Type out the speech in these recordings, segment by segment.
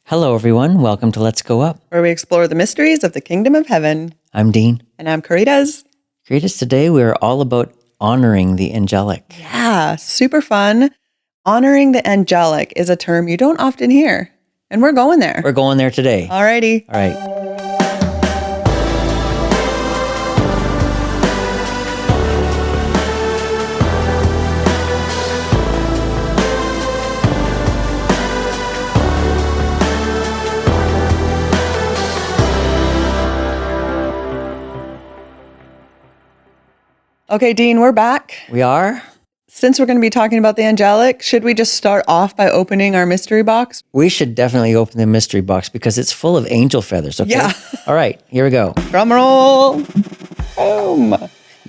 Hello, everyone. Welcome to Let's Go Up, where we explore the mysteries of the kingdom of heaven. I'm Dean. And I'm Karitas. Karitas, today we're all about honoring the angelic. Yeah, super fun. Honoring the angelic is a term you don't often hear. And we're going there. We're going there today. Alrighty. All right. Okay, Dean, we're back. We are? Since we're going to be talking about the angelic, should we just start off by opening our mystery box? We should definitely open the mystery box because it's full of angel feathers, okay? Yeah. All right, here we go. Drum roll. Boom.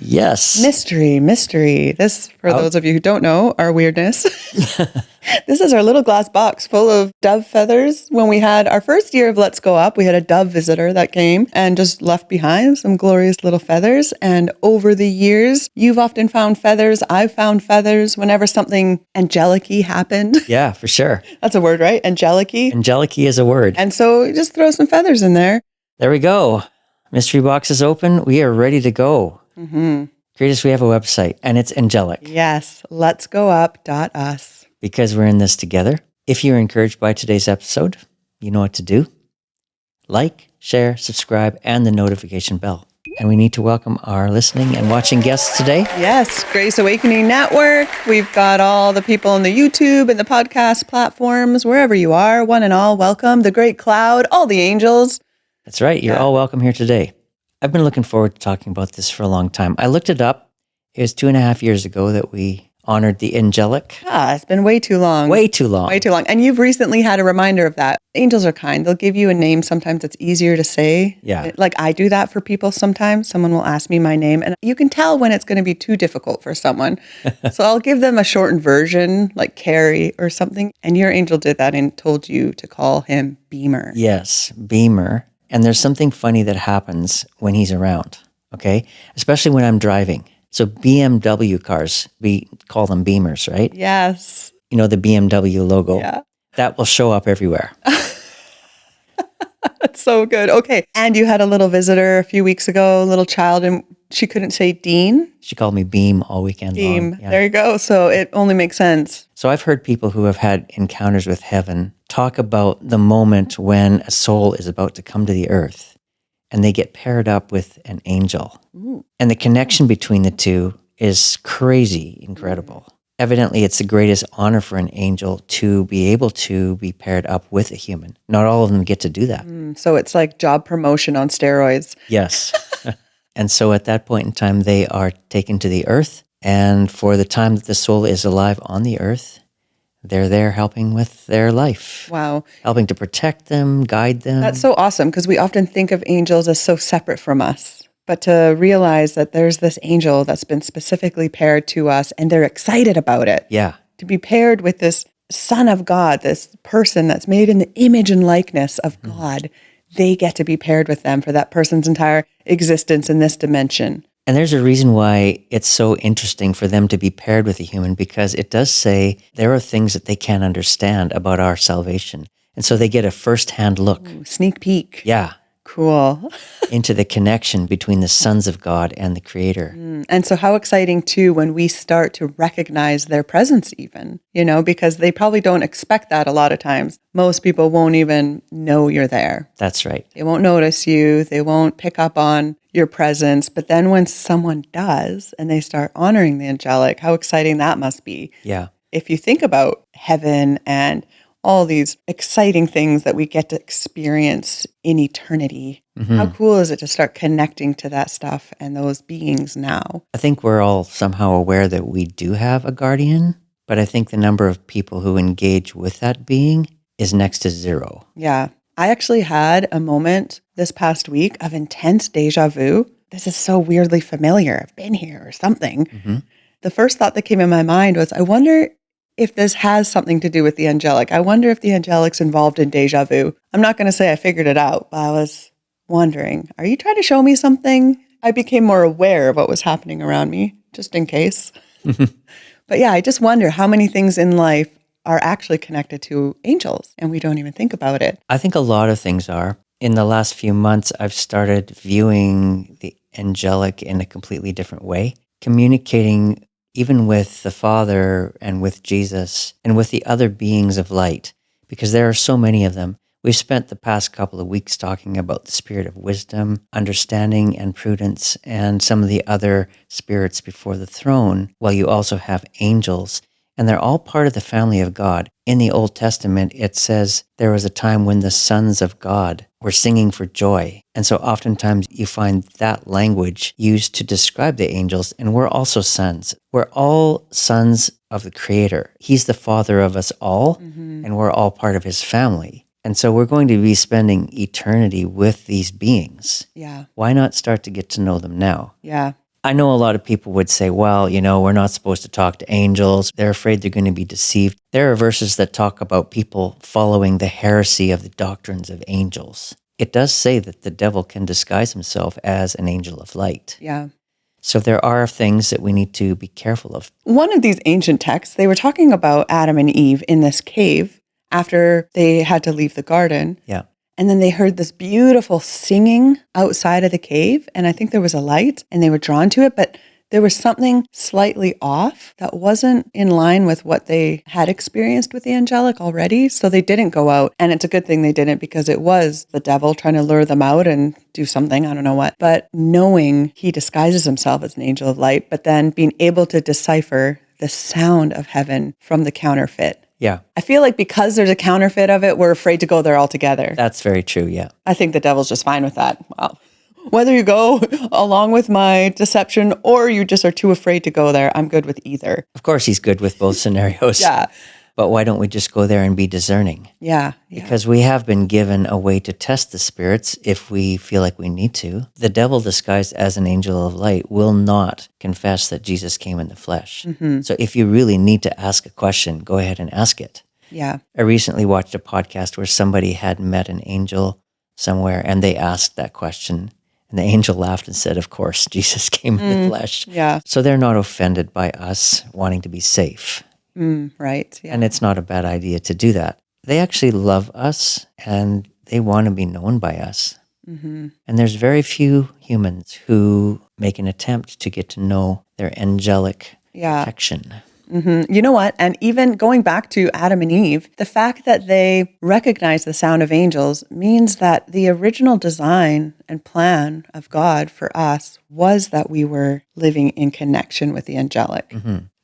Yes. Mystery. This, for those of you who don't know, our weirdness. This is our little glass box full of dove feathers. When we had our first year of Let's Go Up, we had a dove visitor that came and just left behind some glorious little feathers. And over the years, you've often found feathers. I've found feathers whenever something angelic-y happened. Yeah, for sure. That's a word, right? Angelic-y. Angelic-y is a word. And so just throw some feathers in there. There we go. Mystery box is open. We are ready to go. Mm-hmm. Greatest, we have a website, and it's angelic. Yes, letsgoup.us. Because we're in this together. If you're encouraged by today's episode, you know what to do. Like, share, subscribe, and the notification bell. And we need to welcome our listening and watching guests today. Yes, Grace Awakening Network. We've got all the people on the YouTube and the podcast platforms, wherever you are, one and all, welcome. The great cloud, all the angels. That's right. You're all welcome here today. I've been looking forward to talking about this for a long time. I looked it up. It was 2.5 years ago that we honored the angelic. It's been way too long. Way too long. Way too long. And you've recently had a reminder of that. Angels are kind. They'll give you a name sometimes that's easier to say. Yeah. Like I do that for people sometimes. Someone will ask me my name and you can tell when it's going to be too difficult for someone. So I'll give them a shortened version like Carrie or something. And your angel did that and told you to call him Beamer. Yes, Beamer. And there's something funny that happens when he's around, okay? Especially when I'm driving. So BMW cars, we call them Beamers, right? Yes. You know, the BMW logo. Yeah. That will show up everywhere. That's so good. Okay. And you had a little visitor a few weeks ago, a little child, and she couldn't say Dean. She called me Beam all weekend Beam. long. Yeah. There you go. So it only makes sense. So I've heard people who have had encounters with heaven talk about the moment when a soul is about to come to the earth and they get paired up with an angel. Ooh. And the connection between the two is crazy, incredible. Evidently, it's the greatest honor for an angel to be able to be paired up with a human. Not all of them get to do that. So it's like job promotion on steroids. Yes. And so at that point in time, they are taken to the earth. And for the time that the soul is alive on the earth, they're there helping with their life. Wow. Helping to protect them, guide them. That's so awesome because we often think of angels as so separate from us. But to realize that there's this angel that's been specifically paired to us and they're excited about it. Yeah. To be paired with this Son of God, this person that's made in the image and likeness of God, they get to be paired with them for that person's entire existence in this dimension. And there's a reason why it's so interesting for them to be paired with a human, because it does say there are things that they can't understand about our salvation. And so they get a first-hand look. Ooh, sneak peek. Yeah. Cool. Into the connection between the sons of God and the Creator. And so how exciting too when we start to recognize their presence even, because they probably don't expect that a lot of times. Most people won't even know you're there. That's right. They won't notice you. They won't pick up on your presence. But then when someone does and they start honoring the angelic, how exciting that must be. Yeah. If you think about heaven and all these exciting things that we get to experience in eternity. Mm-hmm. How cool is it to start connecting to that stuff and those beings now? I think we're all somehow aware that we do have a guardian, but I think the number of people who engage with that being is next to zero. Yeah. I actually had a moment this past week of intense deja vu. This is so weirdly familiar. I've been here or something. Mm-hmm. The first thought that came in my mind was, I wonder if this has something to do with the angelic. I wonder if the angelic's involved in deja vu. I'm not going to say I figured it out, but I was wondering, are you trying to show me something? I became more aware of what was happening around me, just in case. But yeah, I just wonder how many things in life are actually connected to angels and we don't even think about it. I think a lot of things are. In the last few months, I've started viewing the angelic in a completely different way, communicating even with the Father and with Jesus and with the other beings of light, because there are so many of them. We've spent the past couple of weeks talking about the spirit of wisdom, understanding, and prudence, and some of the other spirits before the throne, while you also have angels. And they're all part of the family of God. In the Old Testament, it says there was a time when the sons of God were singing for joy. And so oftentimes you find that language used to describe the angels, and we're also sons. We're all sons of the Creator. He's the Father of us all, and we're all part of His family. And so we're going to be spending eternity with these beings. Yeah. Why not start to get to know them now? Yeah. I know a lot of people would say, well, we're not supposed to talk to angels. They're afraid they're going to be deceived. There are verses that talk about people following the heresy of the doctrines of angels. It does say that the devil can disguise himself as an angel of light. Yeah. So there are things that we need to be careful of. One of these ancient texts, they were talking about Adam and Eve in this cave after they had to leave the garden. Yeah. And then they heard this beautiful singing outside of the cave. And I think there was a light and they were drawn to it, but there was something slightly off that wasn't in line with what they had experienced with the angelic already. So they didn't go out. And it's a good thing they didn't, because it was the devil trying to lure them out and do something, I don't know what. But knowing he disguises himself as an angel of light, but then being able to decipher the sound of heaven from the counterfeit. Yeah. I feel like because there's a counterfeit of it, we're afraid to go there altogether. That's very true, yeah. I think the devil's just fine with that. Well, whether you go along with my deception or you just are too afraid to go there, I'm good with either. Of course, he's good with both scenarios. Yeah. But why don't we just go there and be discerning? Yeah. Because we have been given a way to test the spirits if we feel like we need to. The devil disguised as an angel of light will not confess that Jesus came in the flesh. So if you really need to ask a question, go ahead and ask it. Yeah. I recently watched a podcast where somebody had met an angel somewhere and they asked that question. And the angel laughed and said, of course, Jesus came in the flesh. Yeah. So they're not offended by us wanting to be safe. Right. Yeah. And it's not a bad idea to do that. They actually love us and they want to be known by us. And there's very few humans who make an attempt to get to know their angelic protection. You know what? And even going back to Adam and Eve, the fact that they recognize the sound of angels means that the original design and plan of God for us was that we were living in connection with the angelic.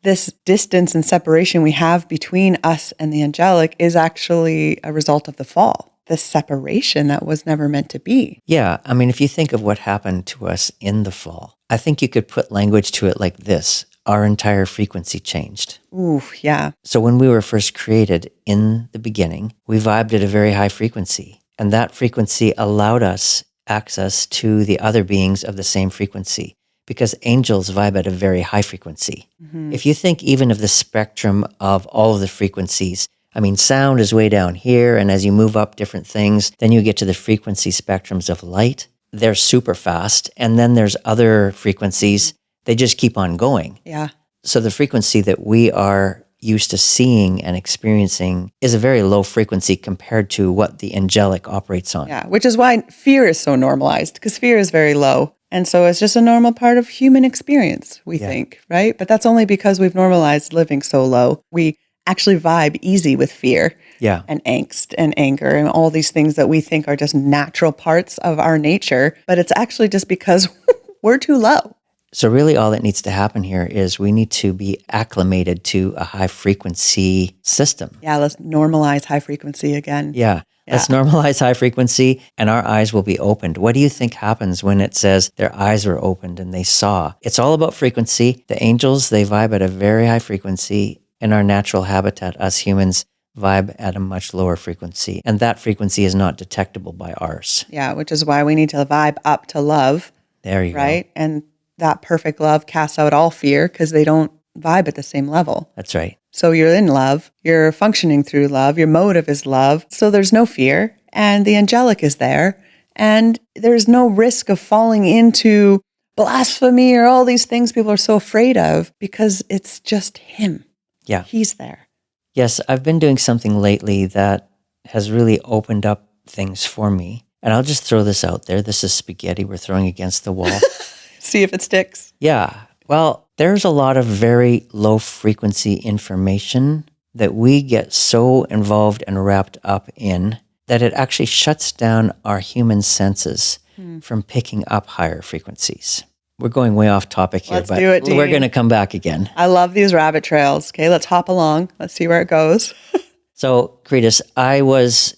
This distance and separation we have between us and the angelic is actually a result of the fall. This separation that was never meant to be. Yeah, I mean, if you think of what happened to us in the fall, I think you could put language to it like this. Our entire frequency changed. Ooh, yeah. So when we were first created in the beginning, we vibed at a very high frequency. And that frequency allowed us access to the other beings of the same frequency, because angels vibe at a very high frequency. If you think even of the spectrum of all of the frequencies, I mean, sound is way down here, and as you move up different things, then you get to the frequency spectrums of light. They're super fast, and then there's other frequencies. They just keep on going. Yeah. So the frequency that we are used to seeing and experiencing is a very low frequency compared to what the angelic operates on. Yeah, which is why fear is so normalized, because fear is very low. And so it's just a normal part of human experience, we think, right? But that's only because we've normalized living so low. We actually vibe easy with fear and angst and anger and all these things that we think are just natural parts of our nature. But it's actually just because we're too low. So really all that needs to happen here is we need to be acclimated to a high frequency system. Yeah, let's normalize high frequency again. Yeah. Let's normalize high frequency and our eyes will be opened. What do you think happens when it says their eyes were opened and they saw? It's all about frequency. The angels, they vibe at a very high frequency. In our natural habitat, us humans vibe at a much lower frequency. And that frequency is not detectable by ours. Yeah, which is why we need to vibe up to love. There you go. Right? And that perfect love casts out all fear because they don't vibe at the same level. That's right. So you're in love, you're functioning through love, your motive is love. So there's no fear and the angelic is there. And there's no risk of falling into blasphemy or all these things people are so afraid of because it's just him. Yeah. He's there. Yes, I've been doing something lately that has really opened up things for me. And I'll just throw this out there. This is spaghetti we're throwing against the wall. See if it sticks. Yeah. Well, there's a lot of very low frequency information that we get so involved and wrapped up in that it actually shuts down our human senses from picking up higher frequencies. We're going way off topic here, Let's but do it, Dean. we're going to come back again. I love these rabbit trails. Okay, let's hop along. Let's see where it goes. So, Karitas, I was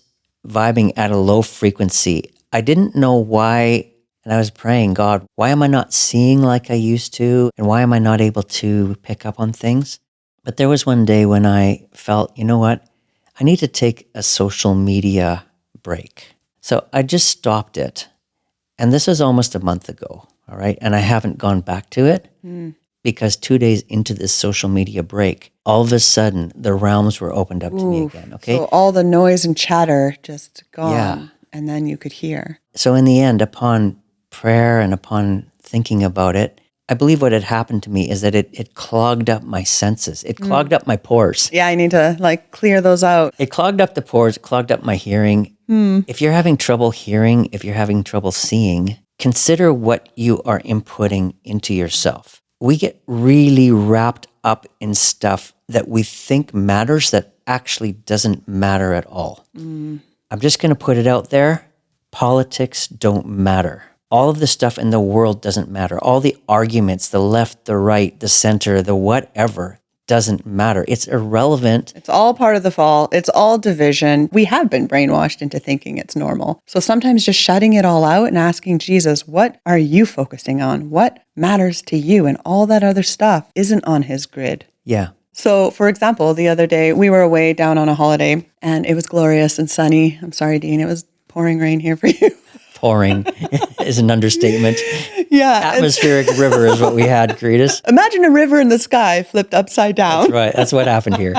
vibing at a low frequency. I didn't know why, and I was praying, God, why am I not seeing like I used to? And why am I not able to pick up on things? But there was one day when I felt, you know what? I need to take a social media break. So I just stopped it. And this was almost a month ago, all right? And I haven't gone back to it because 2 days into this social media break, all of a sudden the realms were opened up to me again, okay? So all the noise and chatter just gone. Yeah. And then you could hear. So in the end, upon prayer and upon thinking about it, I believe what had happened to me is that it clogged up my senses. It clogged up my pores. Yeah, I need to clear those out. It clogged up the pores, it clogged up my hearing. If you're having trouble hearing, if you're having trouble seeing, consider what you are inputting into yourself. We get really wrapped up in stuff that we think matters that actually doesn't matter at all. I'm just going to put it out there. Politics don't matter. All of the stuff in the world doesn't matter. All the arguments, the left, the right, the center, the whatever, doesn't matter. It's irrelevant. It's all part of the fall. It's all division. We have been brainwashed into thinking it's normal. So sometimes just shutting it all out and asking Jesus, what are you focusing on? What matters to you? And all that other stuff isn't on his grid. Yeah. So, for example, the other day we were away down on a holiday and it was glorious and sunny. I'm sorry, Dean, it was pouring rain here for you. Pouring is an understatement. Yeah. Atmospheric river is what we had, Karitas. Imagine a river in the sky flipped upside down. That's right. That's what happened here.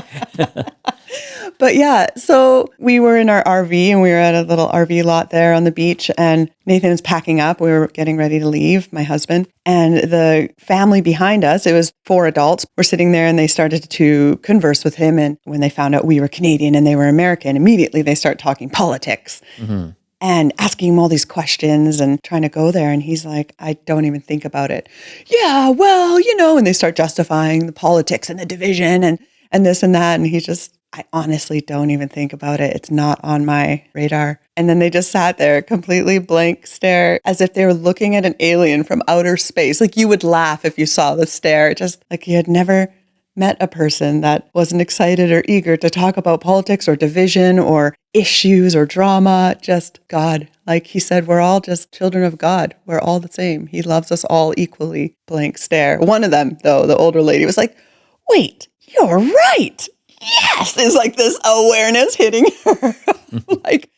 But yeah, so we were in our RV and we were at a little RV lot there on the beach and Nathan was packing up. We were getting ready to leave, my husband, and the family behind us, it was 4 adults, were sitting there and they started to converse with him. And when they found out we were Canadian and they were American, immediately they start talking politics. And asking him all these questions and trying to go there. And he's like, I don't even think about it. Yeah, well, and they start justifying the politics and the division and this and that. And he's just, I honestly don't even think about it. It's not on my radar. And then they just sat there, completely blank stare, as if they were looking at an alien from outer space. Like you would laugh if you saw the stare, just like you had never met a person that wasn't excited or eager to talk about politics or division or issues or drama, just God. Like he said, we're all just children of God. We're all the same. He loves us all equally. Blank stare. One of them, though, the older lady was like, wait, you're right. Yes. It's like this awareness hitting her. Like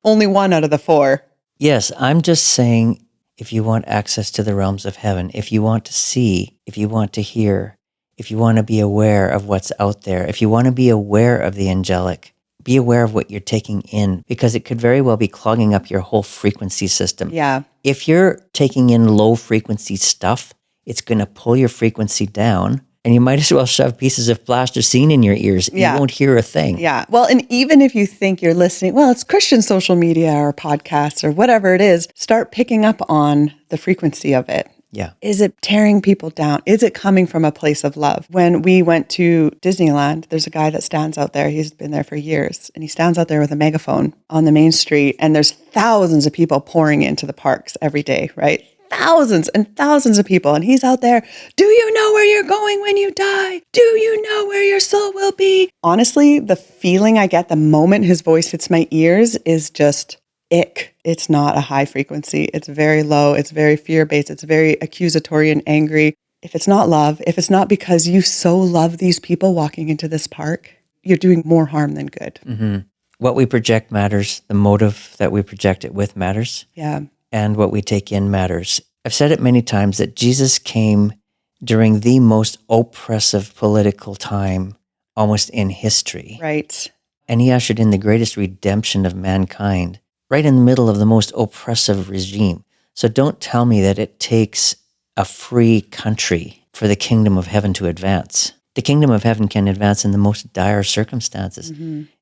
only 1 out of the 4. Yes, I'm just saying, if you want access to the realms of heaven, if you want to see, if you want to hear, if you want to be aware of what's out there, if you want to be aware of the angelic, be aware of what you're taking in, because it could very well be clogging up your whole frequency system. Yeah. If you're taking in low frequency stuff, it's going to pull your frequency down, and you might as well shove pieces of plasticine in your ears. Yeah. You won't hear a thing. Yeah. Well, and even if you think you're listening, well, it's Christian social media or podcasts or whatever it is, start picking up on the frequency of it. Yeah. Is it tearing people down? Is it coming from a place of love? When we went to Disneyland, there's a guy that stands out there. He's been there for years. And he stands out there with a megaphone on the main street. And there's thousands of people pouring into the parks every day, right? Thousands and thousands of people. And he's out there. Do you know where you're going when you die? Do you know where your soul will be? Honestly, the feeling I get the moment his voice hits my ears is just ick. It's not a high frequency. It's very low. It's very fear-based. It's very accusatory and angry. If it's not love, if it's not because you so love these people walking into this park, you're doing more harm than good. Mm-hmm. What we project matters. The motive that we project it with matters. Yeah. And what we take in matters. I've said it many times that Jesus came during the most oppressive political time almost in history. Right. And he ushered in the greatest redemption of mankind right in the middle of the most oppressive regime. So don't tell me that it takes a free country for the kingdom of heaven to advance. The kingdom of heaven can advance in the most dire circumstances.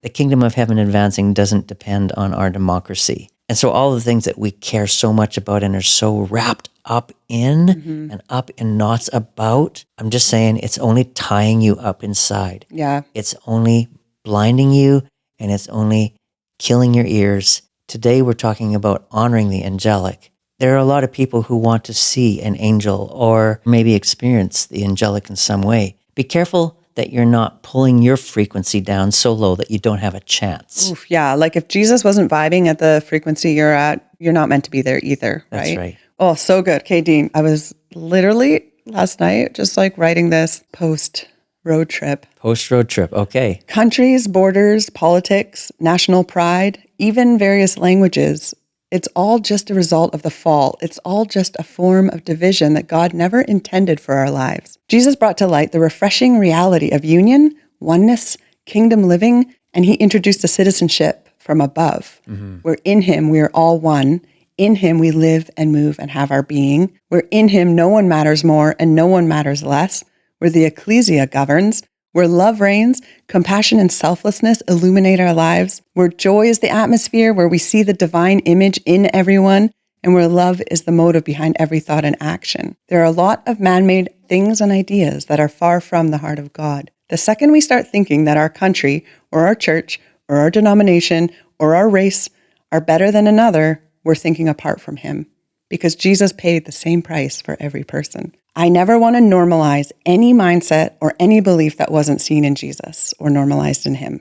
The kingdom of heaven advancing doesn't depend on our democracy. And so all the things that we care so much about and are so wrapped up in and up in knots about, I'm just saying it's only tying you up inside. Yeah. It's only blinding you, and it's only killing your ears. Today we're talking about honoring the angelic. There are a lot of people who want to see an angel or maybe experience the angelic in some way. Be careful that you're not pulling your frequency down so low that you don't have a chance. Oof, yeah. Like if Jesus wasn't vibing at the frequency you're at, you're not meant to be there either. That's right. Oh, so good. Okay, Dean, I was literally last night just like writing this post-road trip. Post-road trip, okay. Countries, borders, politics, national pride, even various languages. It's all just a result of the fall. It's all just a form of division that God never intended for our lives. Jesus brought to light the refreshing reality of union, oneness, kingdom living, and he introduced a citizenship from above, where in him we are all one. In him we live and move and have our being. Where in him no one matters more and no one matters less. Where the ecclesia governs. Where love reigns, compassion and selflessness illuminate our lives, where joy is the atmosphere, where we see the divine image in everyone, and where love is the motive behind every thought and action. There are a lot of man-made things and ideas that are far from the heart of God. The second we start thinking that our country, or our church, or our denomination, or our race are better than another, we're thinking apart from him, because Jesus paid the same price for every person. I never want to normalize any mindset or any belief that wasn't seen in Jesus or normalized in him,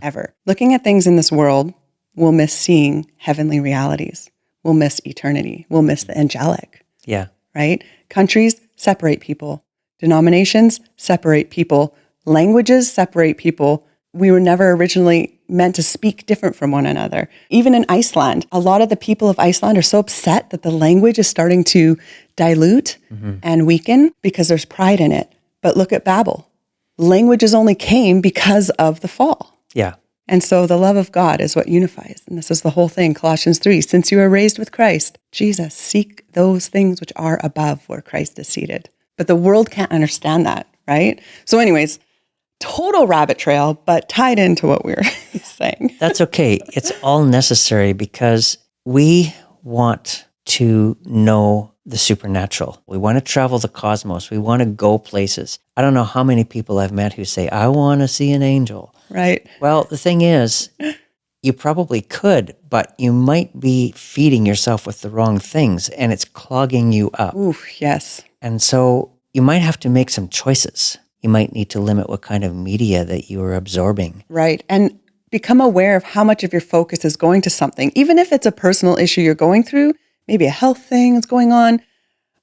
ever. Looking at things in this world, we'll miss seeing heavenly realities. We'll miss eternity. We'll miss the angelic. Yeah. Right? Countries separate people. Denominations separate people. Languages separate people. We were never originally meant to speak different from one another. Even in Iceland, a lot of the people of Iceland are so upset that the language is starting to dilute and weaken because there's pride in it. But look at Babel. Languages only came because of the fall. Yeah. And so the love of God is what unifies. And this is the whole thing, Colossians 3. Since you are raised with Christ, Jesus, seek those things which are above where Christ is seated. But the world can't understand that, right? So anyways, total rabbit trail, but tied into what we were saying. That's okay. It's all necessary because we want to know the supernatural. We want to travel the cosmos. We want to go places. I don't know how many people I've met who say, I want to see an angel. Right. Well, the thing is, you probably could, but you might be feeding yourself with the wrong things and it's clogging you up. Ooh, yes. And so you might have to make some choices. You might need to limit what kind of media that you are absorbing. Right. And become aware of how much of your focus is going to something, even if it's a personal issue you're going through, maybe a health thing that's going on.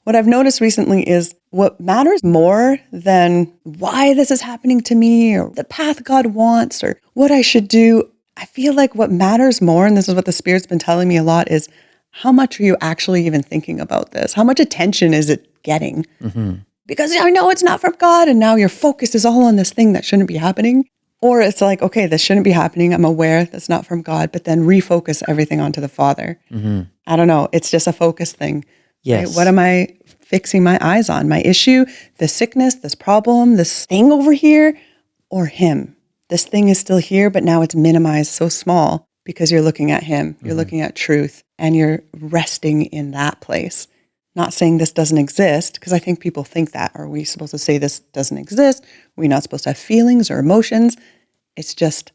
What I've noticed recently is what matters more than why this is happening to me or the path God wants or what I should do. I feel like what matters more, and this is what the Spirit's been telling me a lot, is how much are you actually even thinking about this? How much attention is it getting? Because I know it's not from God, and now your focus is all on this thing that shouldn't be happening. Or it's like, okay, this shouldn't be happening. I'm aware that's not from God, but then refocus everything onto the Father. I don't know. It's just a focus thing. Yes. Right? What am I fixing my eyes on? My issue, the sickness, this problem, this thing over here, or him? This thing is still here, but now it's minimized so small because you're looking at him. You're looking at truth, and you're resting in that place. Not saying this doesn't exist, because I think people think that. Are we supposed to say this doesn't exist? Are we not supposed to have feelings or emotions? It's just,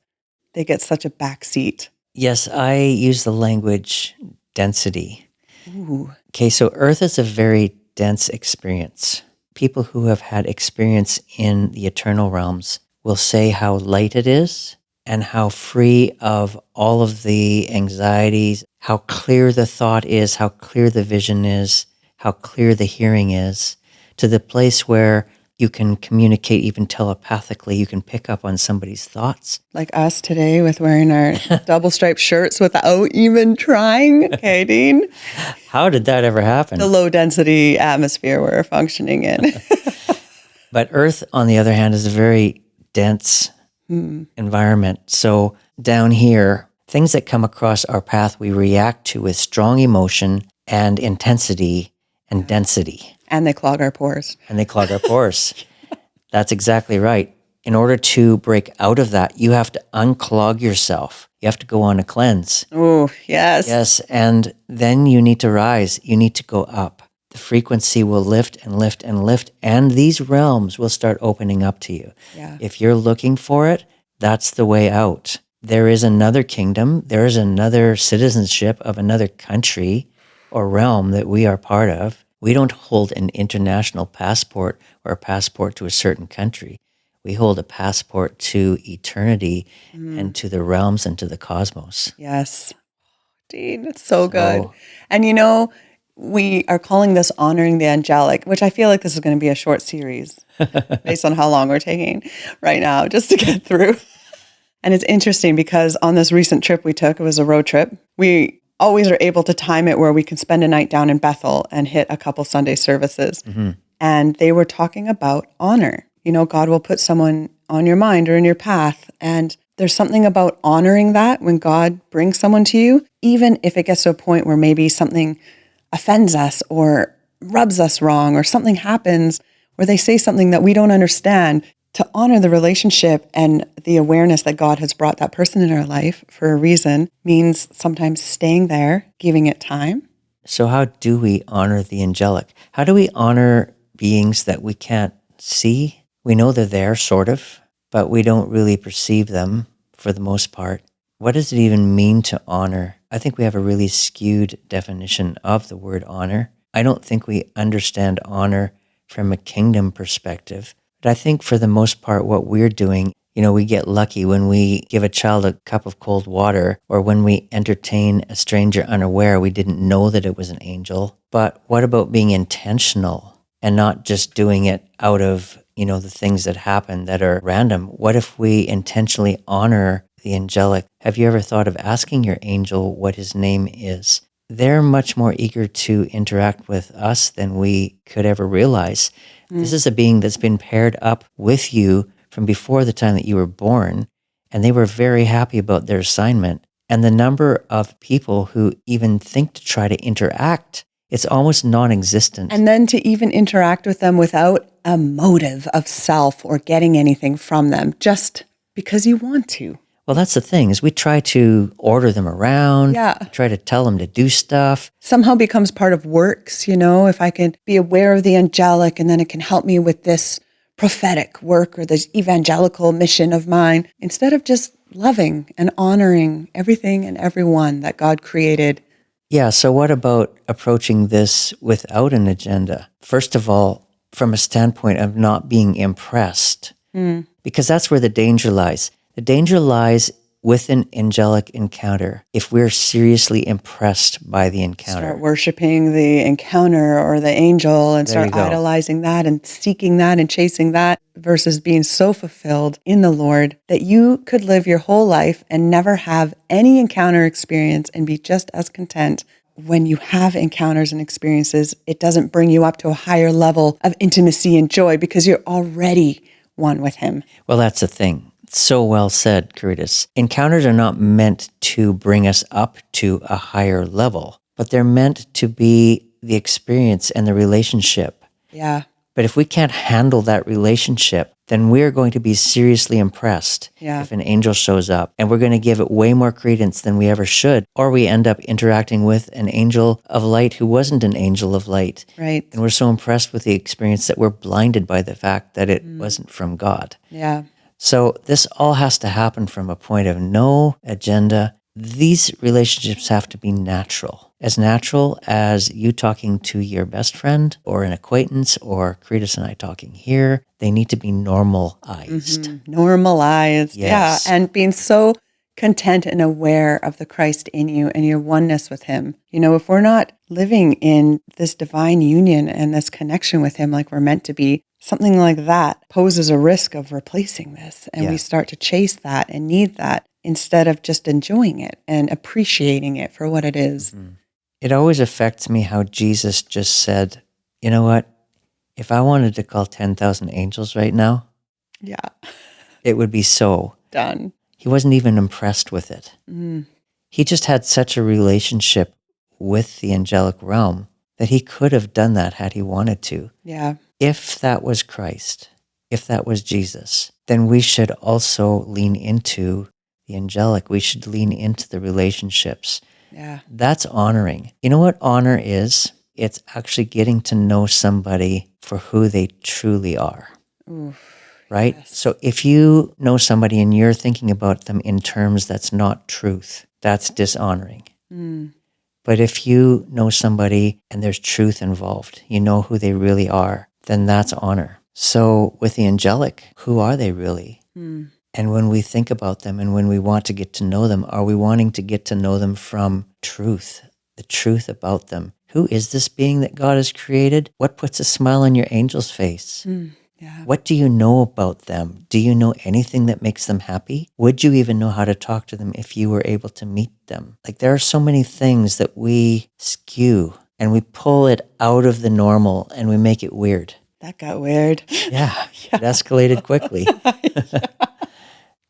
they get such a backseat. Yes, I use the language density. Ooh. Okay, so Earth is a very dense experience. People who have had experience in the eternal realms will say how light it is and how free of all of the anxieties, how clear the thought is, how clear the vision is, how clear the hearing is, to the place where you can communicate even telepathically. You can pick up on somebody's thoughts. Like us today with wearing our double striped shirts without even trying. Okay, Dean? How did that ever happen? The low density atmosphere we're functioning in. But Earth, on the other hand, is a very dense environment. So down here, things that come across our path, we react to with strong emotion and intensity and density. And they clog our pores. And they clog our pores. That's exactly right. In order to break out of that, you have to unclog yourself. You have to go on a cleanse. Oh, yes. Yes, and then you need to rise. You need to go up. The frequency will lift and lift and lift, and these realms will start opening up to you. Yeah. If you're looking for it, that's the way out. There is another kingdom. There is another citizenship of another country or realm that we are part of. We don't hold an international passport or a passport to a certain country. We hold a passport to eternity and to the realms and to the cosmos. Yes. Dean, it's so good. And you know, we are calling this Honoring the Angelic, which I feel like this is going to be a short series based on how long we're taking right now just to get through. And it's interesting because on this recent trip we took, it was a road trip, we always are able to time it where we can spend a night down in Bethel and hit a couple Sunday services. And they were talking about honor. You know, God will put someone on your mind or in your path. And there's something about honoring that when God brings someone to you, even if it gets to a point where maybe something offends us or rubs us wrong or something happens where they say something that we don't understand. To honor the relationship and the awareness that God has brought that person in our life for a reason means sometimes staying there, giving it time. So how do we honor the angelic? How do we honor beings that we can't see? We know they're there, sort of, but we don't really perceive them for the most part. What does it even mean to honor? I think we have a really skewed definition of the word honor. I don't think we understand honor from a kingdom perspective. But I think for the most part, what we're doing, you know, we get lucky when we give a child a cup of cold water or when we entertain a stranger unaware, we didn't know that it was an angel. But what about being intentional and not just doing it out of, you know, the things that happen that are random? What if we intentionally honor the angelic? Have you ever thought of asking your angel what his name is? They're much more eager to interact with us than we could ever realize. This is a being that's been paired up with you from before the time that you were born, and they were very happy about their assignment. And the number of people who even think to try to interact, it's almost non-existent. And then to even interact with them without a motive of self or getting anything from them, just because you want to. Well, that's the thing, is we try to order them around, try to tell them to do stuff. Somehow becomes part of works, you know, if I can be aware of the angelic and then it can help me with this prophetic work or this evangelical mission of mine, instead of just loving and honoring everything and everyone that God created. Yeah, so what about approaching this without an agenda? First of all, from a standpoint of not being impressed, because that's where the danger lies. The danger lies with an angelic encounter if we're seriously impressed by the encounter. Start worshiping the encounter or the angel and start idolizing that and seeking that and chasing that versus being so fulfilled in the Lord that you could live your whole life and never have any encounter experience and be just as content. When you have encounters and experiences, it doesn't bring you up to a higher level of intimacy and joy because you're already one with him. Well, that's the thing. So well said, Karitas. Encounters are not meant to bring us up to a higher level, but they're meant to be the experience and the relationship. Yeah. But if we can't handle that relationship, then we're going to be seriously impressed if an angel shows up, and we're going to give it way more credence than we ever should, or we end up interacting with an angel of light who wasn't an angel of light. Right. And we're so impressed with the experience that we're blinded by the fact that it wasn't from God. Yeah. So this all has to happen from a point of no agenda. These relationships have to be natural as you talking to your best friend or an acquaintance or Karitas and I talking here. They need to be normalized. Normalized. Yes. Yeah. And being so content and aware of the Christ in you and your oneness with him. You know, if we're not living in this divine union and this connection with him like we're meant to be, something like that poses a risk of replacing this. And we start to chase that and need that instead of just enjoying it and appreciating it for what it is. It always affects me how Jesus just said, you know what? If I wanted to call 10,000 angels right now, it would be so done. He wasn't even impressed with it. He just had such a relationship with the angelic realm that he could have done that had he wanted to. Yeah. If that was Christ, if that was Jesus, then we should also lean into the angelic. We should lean into the relationships. Yeah. That's honoring. You know what honor is? It's actually getting to know somebody for who they truly are. Oof, right? yes. So if you know somebody and you're thinking about them in terms that's not truth, that's dishonoring. Mm. But if you know somebody and there's truth involved, you know who they really are, then that's honor. So with the angelic, who are they really? Mm. And when we think about them and when we want to get to know them, are we wanting to get to know them from truth, the truth about them? Who is this being that God has created? What puts a smile on your angel's face? Mm. Yeah. What do you know about them? Do you know anything that makes them happy? Would you even know how to talk to them if you were able to meet them? Like, there are so many things that we skew and we pull it out of the normal and we make it weird. That got weird. Yeah, it escalated quickly.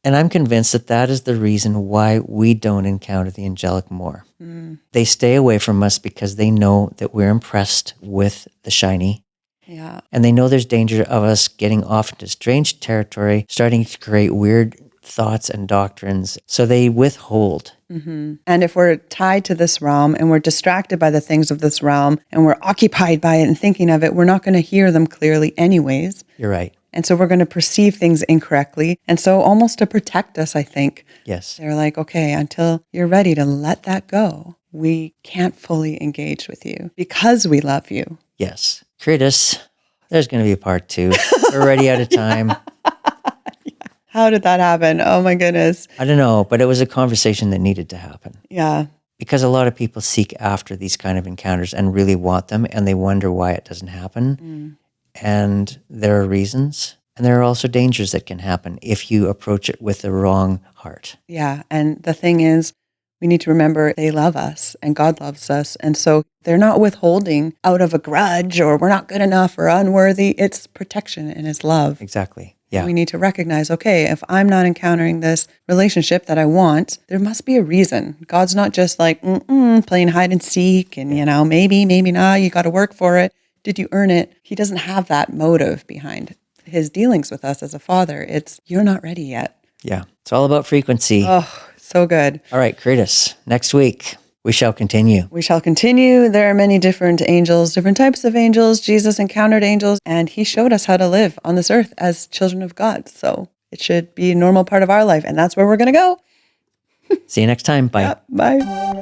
And I'm convinced that that is the reason why we don't encounter the angelic more. Mm. They stay away from us because they know that we're impressed with the shiny. Yeah. And they know there's danger of us getting off into strange territory, starting to create weird thoughts and doctrines. So they withhold. Mm-hmm. And if we're tied to this realm and we're distracted by the things of this realm and we're occupied by it and thinking of it, we're not going to hear them clearly anyways. You're right. And so we're going to perceive things incorrectly. And so almost to protect us, I think, Yes. they're like, okay, until you're ready to let that go, we can't fully engage with you because we love you. Yes. Karitas, there's going to be a part 2. We're already out of time. How did that happen? Oh my goodness. I don't know, but it was a conversation that needed to happen. Yeah. Because a lot of people seek after these kind of encounters and really want them, and they wonder why it doesn't happen. Mm. And there are reasons, and there are also dangers that can happen if you approach it with the wrong heart. Yeah. And the thing is, we need to remember they love us and God loves us. And so they're not withholding out of a grudge or we're not good enough or unworthy. It's protection and His love. Exactly. Yeah. We need to recognize, okay, if I'm not encountering this relationship that I want, there must be a reason. God's not just like playing hide and seek and, maybe, maybe not, you got to work for it. Did you earn it? He doesn't have that motive behind His dealings with us as a father. It's, you're not ready yet. Yeah. It's all about frequency. Oh, so good. All right, Karitas, next week we shall continue. We shall continue. There are many different angels, different types of angels. Jesus encountered angels, and He showed us how to live on this earth as children of God. So it should be a normal part of our life, and that's where we're going to go. See you next time. Bye. Yeah, bye.